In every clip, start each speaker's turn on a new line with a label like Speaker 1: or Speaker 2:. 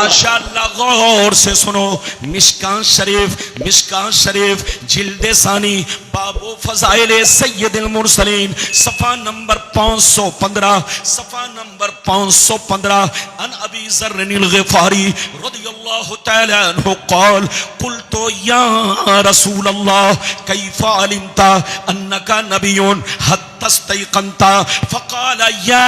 Speaker 1: माशाअल्लाह, गौर से सुनो। मिशकात शरीफ जिल्दे सानी बाबू फजाइल सैयदुल मुरसलीन सफा नंबर 515, सफा नंबर 515। अन अबी ज़र्रिल ग़िफ़ारी रज़ियल्लाहु तआला अन्हु क़ाल क़ुल्तु या रसूल अल्लाह कैफ़ा अलिमता अन्नका नबियुन हत्तस्तयक़नता फ़क़ाल या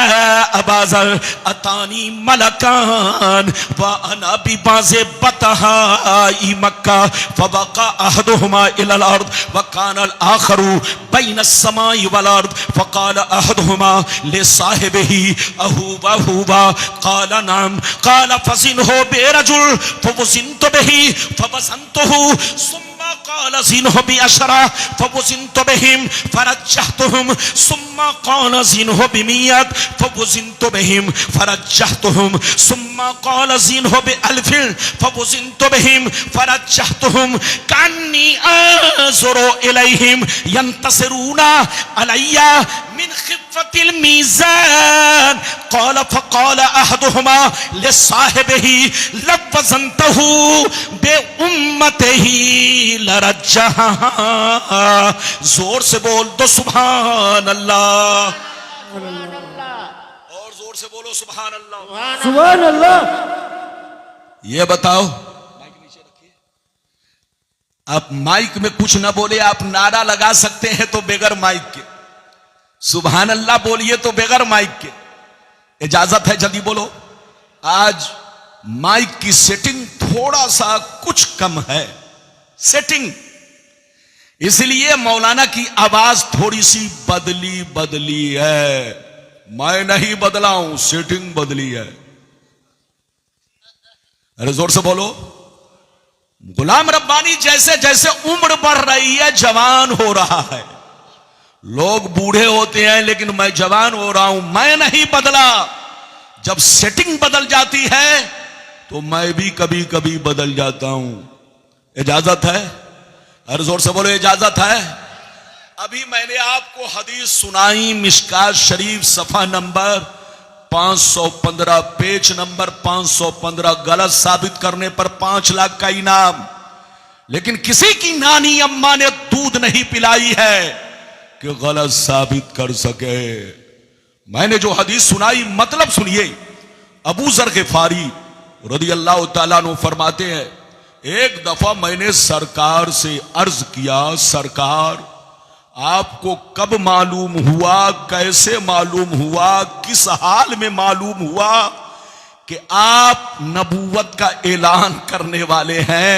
Speaker 1: अबा ज़र अतानी मलकान व अना बिबाज़े बतहाई मक्का फ़बक़ा अहदुहुमा इलल अर्द व कानल आखरू बैन अस्समाई वल अर्द फ़क़ाल अहदुहुमा लिसाहिबिही अहूबा हुबा क़ाल नअम क़ाल फ़ज़िनहु बिरजुल फ़वज़िनतु बिही फ़वज़नतुहु सुम्मा क़ाल ज़िनहु बिअशरा फ़वज़िनतु बिहिम फ़रज्जहतुहुम सुम्मा क़ाल ज़िनहु बिमियत फ़वज़िनतु बिहिम फ़रज्जहतुहुम सुम्मा क़ाल ज़िनहु बिअल्फ़िन फ़वज़िनतु बिहिम फ़रज्जहतुहुम कन्नी अंज़ुरु इलैहिम यंतसिरूना अलैया मिन खिफ़्फ़तिल मीज़ान क़ाल फ़क़ाल अहदुहुमा लिसाहिबिही लवज़नतहु बिउम्मतिही लरज्जहा। जोर से बोल दो सुभान अल्लाह, और जोर से बोलो सुभान अल्लाह,
Speaker 2: सुभान अल्लाह।
Speaker 1: ये बताओ, माइक नीचे रखिए। आप माइक में कुछ ना बोले, आप नारा लगा सकते हैं तो बगैर माइक के, सुभान अल्लाह बोलिए तो बगैर माइक के। इजाजत है, जल्दी बोलो। आज माइक की सेटिंग थोड़ा सा कुछ कम है, सेटिंग, इसलिए मौलाना की आवाज थोड़ी सी बदली है। मैं नहीं बदला हूं, सेटिंग बदली है। अरे जोर से बोलो। गुलाम रब्बानी जैसे जैसे उम्र बढ़ रही है, जवान हो रहा है। लोग बूढ़े होते हैं लेकिन मैं जवान हो रहा हूं, मैं नहीं बदला। जब सेटिंग बदल जाती है तो मैं भी कभी कभी बदल जाता हूं। इजाजत है? अरे जोर से बोलो, इजाजत है। अभी मैंने आपको हदीस सुनाई, मिशकात शरीफ सफा नंबर 515, पेज नंबर 515। गलत साबित करने पर 5 लाख का इनाम। लेकिन किसी की नानी अम्मा ने दूध नहीं पिलाई है कि गलत साबित कर सके। मैंने जो हदीस सुनाई, मतलब सुनिए। अबू ज़र ग़िफ़ारी रज़ियल्लाहु ताला अन्हु फरमाते हैं, एक दफा मैंने सरकार से अर्ज किया, सरकार आपको कब मालूम हुआ, कैसे मालूम हुआ, किस हाल में मालूम हुआ कि आप नबूवत का ऐलान करने वाले हैं?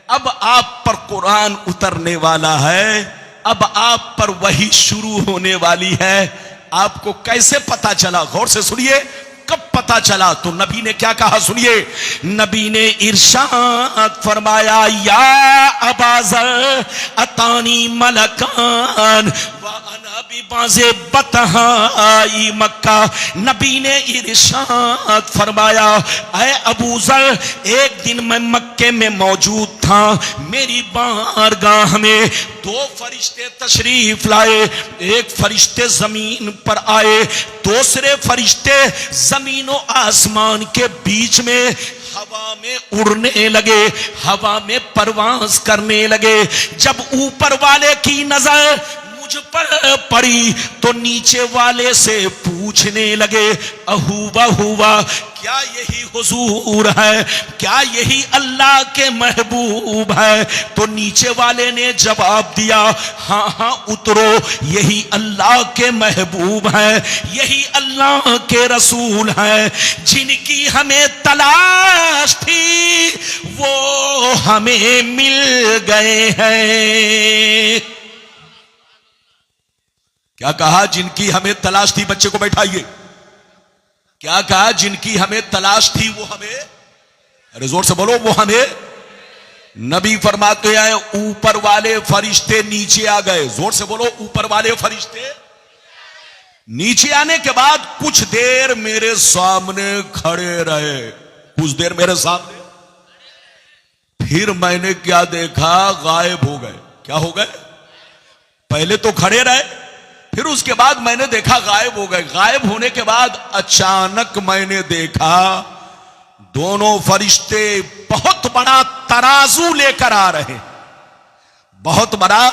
Speaker 1: अब आप पर कुरान उतरने वाला है, अब आप पर वही शुरू होने वाली है। आपको कैसे पता चला? गौर से सुनिए, कब पता चला? तो नबी ने क्या कहा, सुनिए। नबी ने इरशाद फरमाया, या अबा ज़र अतानी मलकान व अना बिबाज़े बतहाई मक्का। नबी ने इरशाद फरमाया, ऐ अबू ज़र, एक दिन मैं मक्के में मौजूद था। मेरी बारगाह में 2 फरिश्ते तशरीफ लाए। एक फरिश्ते जमीन पर आए, दूसरे फरिश्ते जमीन और आसमान के बीच में हवा में उड़ने लगे, हवा में परवास करने लगे। जब ऊपर वाले की नजर मुझ पर पड़ी तो नीचे वाले से पूछने लगे, अहूबा हुआ, क्या यही हुजूर है? क्या यही अल्लाह के महबूब है? तो नीचे वाले ने जवाब दिया, हाँ हाँ उतरो, यही अल्लाह के महबूब है, यही अल्लाह के रसूल हैं। जिनकी हमें तलाश थी वो हमें मिल गए हैं। क्या कहा? जिनकी हमें तलाश थी, बच्चे को बैठाइए। क्या कहा? जिनकी हमें तलाश थी वो हमें, अरे जोर से बोलो, वो हमें। नबी फरमाते हैं, ऊपर वाले फरिश्ते नीचे आ गए। जोर से बोलो, ऊपर वाले फरिश्ते नीचे आने के बाद कुछ देर मेरे सामने खड़े रहे, कुछ देर मेरे सामने। फिर मैंने क्या देखा? गायब हो गए। क्या हो गए? पहले तो खड़े रहे, फिर उसके बाद मैंने देखा गायब हो गए। गायब होने के बाद अचानक मैंने देखा दोनों फरिश्ते बहुत बड़ा तराजू लेकर आ रहे, बहुत बड़ा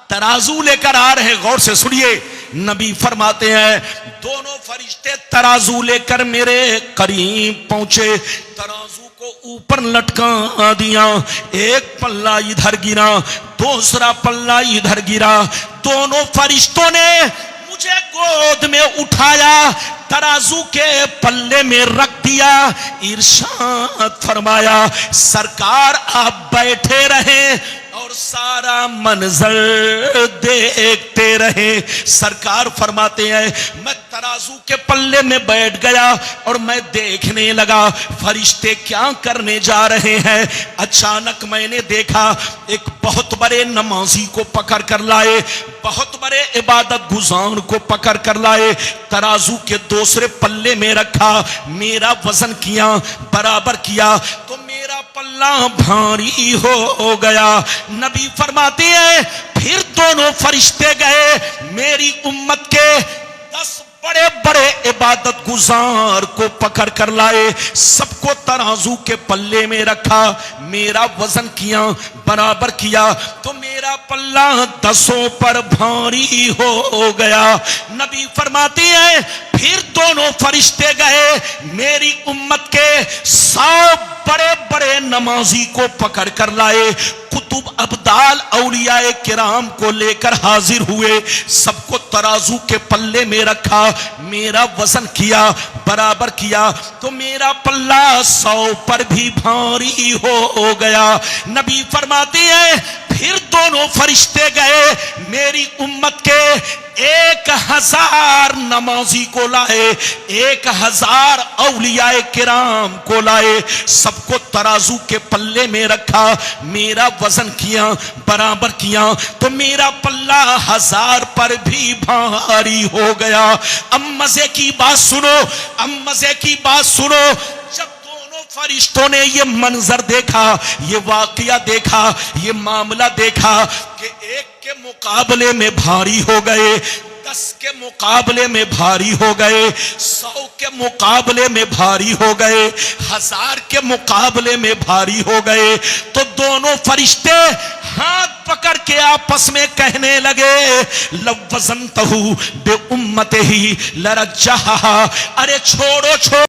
Speaker 1: तराजू लेकर आ रहे। गौर से सुनिए, नबी फरमाते हैं दोनों फरिश्ते तराजू लेकर मेरे करीब पहुंचे, तराजू को ऊपर लटका दिया, एक पल्ला इधर गिरा, दूसरा पल्ला इधर गिरा। दोनों फरिश्तों ने मुझे गोद में उठाया, तराजू के पल्ले में रख दिया, इरशाद फरमाया सरकार आप बैठे रहे और सारा मंजर देखते रहे। सरकार फरमाते हैं मैं तराजू के पल्ले में बैठ गया और मैं देखने लगा फरिश्ते क्या करने जा रहे हैं। अचानक मैंने देखा एक बहुत बड़े नमाजी को पकड़ कर लाए, बहुत बड़े इबादत गुजार को पकड़ कर लाए, तराजू के दूसरे पल्ले में रखा, मेरा वजन किया, बराबर किया तो मेरा पल्ला भारी हो गया। नबी फरमाते हैं फिर दोनों फरिश्ते गए, मेरी उम्मत के 10 बड़े बड़े इबादत गुजार को पकड़ कर लाए, सबको तराजू के पल्ले में रखा, मेरा वजन किया, बराबर किया तो मेरा पल्ला 10 पर भारी हो गया। नबी फरमाती है फिर दोनों फरिश्ते गए, मेरी उम्मत के 100 बड़े बड़े नमाजी को पकड़ कर लाए, कुतुब अब्दाल औलियाए किराम को लेकर हाजिर हुए, सबको तराजू के पल्ले में रखा, मेरा वजन किया, बराबर किया तो मेरा पल्ला 100 पर भी भारी हो गया। नबी फरमाते हैं फिर दोनों फरिश्ते गए, मेरी उम्मत के 1000 नमाजी को लाए, 1000 औलियाए किराम को लाए, सबको तराजू के पल्ले में रखा, मेरा वजन किया, बराबर किया तो मेरा पल्ला 1000 पर भी भारी हो गया। अब मजे की बात सुनो, अब मजे की बात सुनो, जब दोनों फरिश्तों ने ये मंजर देखा, ये वाकया देखा, ये मामला देखा कि एक के मुकाबले में भारी हो गए, 10 के मुकाबले में भारी हो गए, 100 के मुकाबले में भारी हो गए, 1000 के मुकाबले में भारी हो गए, तो दोनों फरिश्ते हाथ पकड़ के आपस में कहने लगे लवज़नतहु बि उम्मतिही लरज्जहा, अरे छोड़ो छोड़ो